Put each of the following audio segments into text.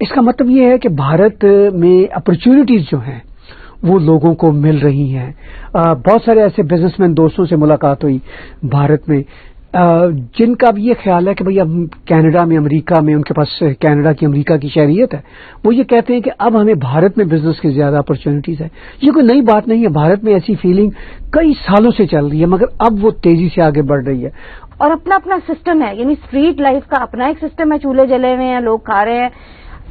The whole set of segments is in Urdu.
اس کا مطلب یہ ہے کہ بھارت میں اپرچونٹیز جو ہیں وہ لوگوں کو مل رہی ہیں. بہت سارے ایسے بزنس مین دوستوں سے ملاقات ہوئی بھارت میں جن کا بھی یہ خیال ہے کہ بھئی اب کینیڈا میں، امریکہ میں، ان کے پاس کینیڈا کی، امریکہ کی شہریت ہے، وہ یہ کہتے ہیں کہ اب ہمیں بھارت میں بزنس کی زیادہ اپرچونٹیز ہے. یہ کوئی نئی بات نہیں ہے، بھارت میں ایسی فیلنگ کئی سالوں سے چل رہی ہے، مگر اب وہ تیزی سے آگے بڑھ رہی ہے. اور اپنا اپنا سسٹم ہے، یعنی اسٹریٹ لائف کا اپنا ایک سسٹم ہے، چولہے جلے ہوئے ہیں، لوگ کھا رہے ہیں.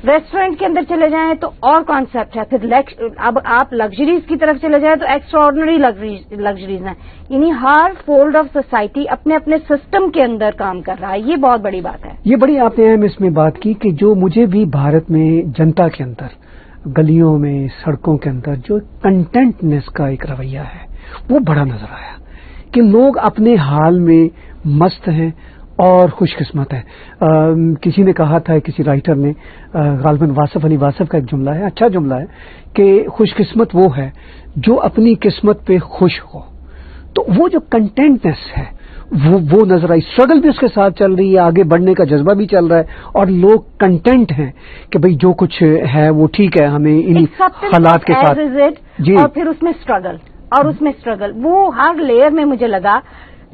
ریسٹورینٹ کے اندر چلے جائیں تو اور کانسیپٹ ہے. پھر اب آپ لگژریز کی طرف چلے جائیں تو ایکسٹرا آرڈنری لگژریز ہیں. یعنی ہر فولڈ آف سوسائٹی اپنے اپنے سسٹم کے اندر کام کر رہا ہے. یہ بہت بڑی بات ہے. یہ بڑی آپ نے اہم اس میں بات کی کہ جو مجھے بھی بھارت میں جنتا کے اندر، گلیوں میں، سڑکوں کے اندر جو کنٹینٹنیس کا ایک رویہ ہے وہ بڑا نظر آیا کہ لوگ اپنے حال میں مست ہیں اور خوش قسمت ہے. کسی نے کہا تھا، کسی رائٹر نے، غالباً واصف علی واصف کا ایک جملہ ہے، اچھا جملہ ہے، کہ خوش قسمت وہ ہے جو اپنی قسمت پہ خوش ہو. تو وہ جو کنٹینٹنس ہے وہ نظر آئی. اسٹرگل بھی اس کے ساتھ چل رہی ہے، آگے بڑھنے کا جذبہ بھی چل رہا ہے، اور لوگ کنٹینٹ ہیں کہ بھئی جو کچھ ہے وہ ٹھیک ہے، ہمیں ان حالات کے ساتھ. جی. اور پھر اس میں اسٹرگل وہ ہر لیئر میں مجھے لگا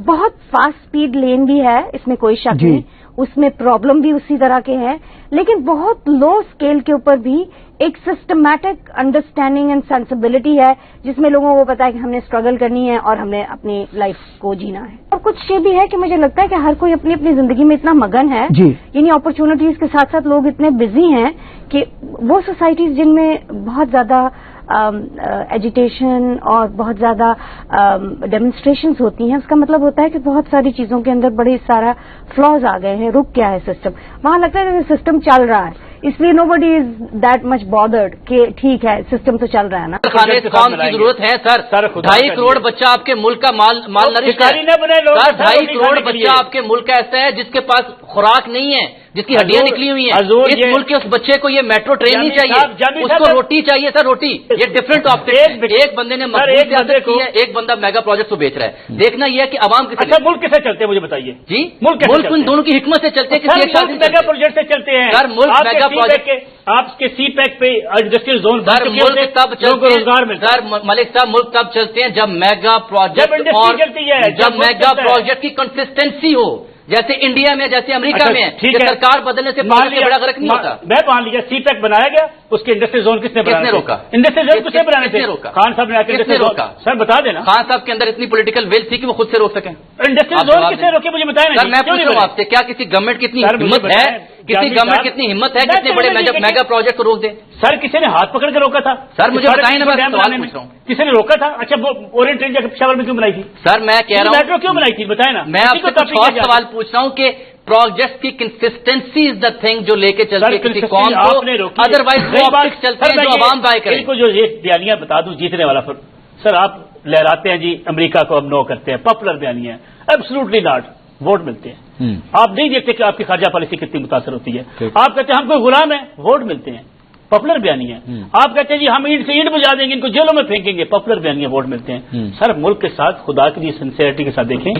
بہت فاسٹ سپیڈ لین بھی ہے، اس میں کوئی شک نہیں، اس میں پرابلم بھی اسی طرح کے ہیں، لیکن بہت لو اسکیل کے اوپر بھی ایک سسٹمیٹک انڈرسٹینڈنگ اینڈ سینسبلٹی ہے جس میں لوگوں کو پتا ہے کہ ہم نے اسٹرگل کرنی ہے اور ہم نے اپنی لائف کو جینا ہے. اور کچھ یہ بھی ہے کہ مجھے لگتا ہے کہ ہر کوئی اپنی اپنی زندگی میں اتنا مگن ہے، یعنی اپرچونٹیز کے ساتھ ساتھ لوگ اتنے بزی ہیں کہ وہ سوسائٹیز جن میں بہت زیادہ ایجیٹیشن اور بہت زیادہ ڈیمونسٹریشنز ہوتی ہیں، اس کا مطلب ہوتا ہے کہ بہت ساری چیزوں کے اندر بڑے سارا فلاز آ گئے ہیں، رک گیا ہے سسٹم. وہاں لگتا ہے کہ سسٹم چل رہا ہے، اس لیے نو بڈی از دیٹ مچ بادرڈ کہ ٹھیک ہے سسٹم تو چل رہا ہے نا. قوم کی ضرورت ہے سر. 2.5 کروڑ بچہ آپ کے ملک کا مال نرش ہے. 2.5 کروڑ بچہ آپ کے ملک کا ایسا ہے جس کے پاس خوراک نہیں ہے، جس کی ہڈیاں نکلی ہوئی ہیں. اس ملک کے اس بچے کو یہ میٹرو ٹرین نہیں چاہیے، اس کو روٹی چاہیے سر، روٹی. یہ ڈفرنٹ آپشن. ایک بندے نے کی ہے، ایک بندہ میگا پروجیکٹ کو بیچ رہا ہے. دیکھنا یہ ہے کہ عوام کسی ملک کیسے چلتے ہیں مجھے بتائیے. جی ملک ان دونوں کی حکمت سے چلتے ہیں، کسی ایک ساتھ میگا پروجیکٹ سے چلتے ہیں. سر ملک میگا پروجیکٹ آپ کے سی پیک پہ انڈسٹریل زون ملک تب چلتے ہیں سر ملک صاحب، ملک تب چلتے ہیں جب میگا پروجیکٹ اور جب میگا پروجیکٹ کی کنسسٹنسی ہو، جیسے انڈیا میں، جیسے امریکہ میں ہے. سرکار بدلنے سے بڑا غرق نہیں ہوتا. میں مان لیا سی پیک بنایا گیا، اس کے انڈسٹریل زون کس نے روکا؟ انڈسٹریل زون کس نے بنانے تھے؟ خان صاحب نے کس نے روکا؟ سر بتا دینا. خان صاحب کے اندر اتنی پولیٹیکل ول تھی کہ وہ خود سے روک سکیں. انڈسٹریل زون کس نے روکے مجھے بتائیں. سر میں پوچھ رہا ہوں آپ سے، کیا کسی گورنمنٹ کی اتنی ہمت ہے، کسی گورنمنٹ کی اتنی ہمت ہے کہ اتنے بڑے میگا پروجیکٹ کو روک دے؟ سر کسی نے ہاتھ پکڑ کے روکا تھا؟ سر مجھے بتائیں نا، میں سوال پوچھ رہا ہوں. کسی نے روکا تھا؟ اچھا اورینٹ ٹرین پشاور میں کیوں بنائی تھی؟ سر میں کہہ رہا ہوں میٹرو کیوں بنائی تھی بتائیں نا. میں آپ سے کچھ سوال پوچھ رہا ہوں کہ پروجیکٹ کی کنسسٹنسی از دا تھنگ جو لے کے چلتے کسی قوم کو، ادروائز چلتے ہیں جو عوام بائے کریں. کو جو یہ بیانیاں بتا دوں جیتنے والا سر آپ لہراتے ہیں جی امریکہ کو اب نو کرتے ہیں، پاپولر بیانیاں ہیں. Absolutely not. ووٹ ملتے ہیں. آپ نہیں دیکھتے کہ آپ کی خارجہ پالیسی کتنی متاثر ہوتی ہے. آپ کہتے ہیں ہم کوئی غلام ہیں، ووٹ ملتے ہیں. پاپولر بیانی ہے. آپ کہتے ہیں جی ہم اینٹ سے اینٹ بجا دیں گے، ان کو جیلوں میں پھینکیں گے. پاپولر بیانیاں ووٹ ملتے ہیں. سر ملک کے ساتھ خدا کے لیے سنسیئرٹی کے ساتھ دیکھیں،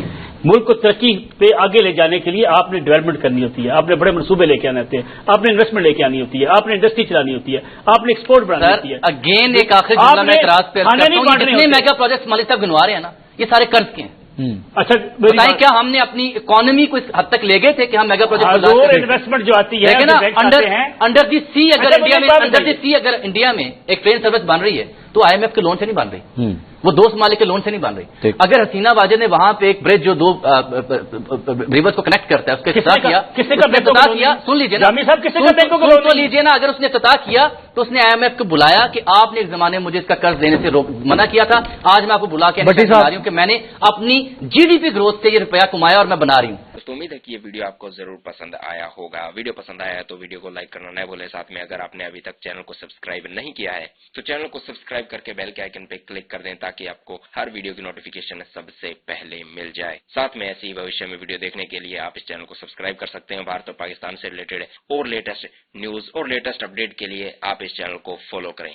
ملک کو ترقی پہ آگے لے جانے کے لیے آپ نے ڈیولپمنٹ کرنی ہوتی ہے، آپ نے بڑے منصوبے لے کے آنے ہوتے ہیں، آپ نے انویسٹمنٹ لے کے آنی ہوتی ہے، آپ نے انڈسٹری چلانی ہوتی ہے، آپ نے ایکسپورٹ بڑھانی ہوتی ہے. اگین ایک آخری جملہ میں اعتراض پہ جتنے میگا پروجیکٹ مالک صاحب گنوا رہے ہیں نا، یہ سارے قرض کے ہیں. اچھا بتائیں کیا ہم نے اپنی اکانومی کو اس حد تک لے گئے تھے کہ ہم میگا پروجیکٹ انویسٹمنٹ جو آتی ہے انڈر دی سی، اگر انڈیا میں انڈر دی سی اگر انڈیا میں ایک ٹرین سروس بن رہی ہے تو آئی ایم ایف کے لون سے نہیں بن رہی، وہ دوست مالک کے لون سے نہیں بن رہی. اگر حسینہ واجد نے وہاں پہ ایک برج جو دو ریورس کو کنیکٹ کرتا ہے اس کا افتتاح کیا، سن لیجیے نا، سن لیجیے نا، اگر اس نے افتتاح کیا تو اس نے آئی ایم ایف کو بلایا کہ آپ نے ایک زمانے میں مجھے اس کا قرض دینے سے منع کیا تھا، آج میں آپ کو بلا کے بتا رہی ہوں کہ میں نے اپنی جی ڈی پی گروتھ سے یہ روپیہ کمایا اور میں بنا رہی ہوں. تو امید ہے کہ یہ ویڈیو آپ کو ضرور پسند آیا ہوگا. ویڈیو پسند آیا تو ویڈیو کو لائک کرنا نہ بھولیں. ساتھ میں اگر آپ نے ابھی تک چینل کو سبسکرائب نہیں کیا ہے تو چینل کو سبسکرائب کر کے بیل کے آئیکن پہ کلک کر دیں تاکہ آپ کو ہر ویڈیو کی نوٹیفیکیشن سب سے پہلے مل جائے. ساتھ میں ایسی ہی بھوشیہ میں ویڈیو دیکھنے کے لیے آپ اس چینل کو سبسکرائب کر سکتے ہیں. بھارت اور پاکستان سے ریلیٹڈ اور لیٹسٹ نیوز اور لیٹسٹ اپڈیٹ کے لیے آپ اس چینل کو فالو کریں.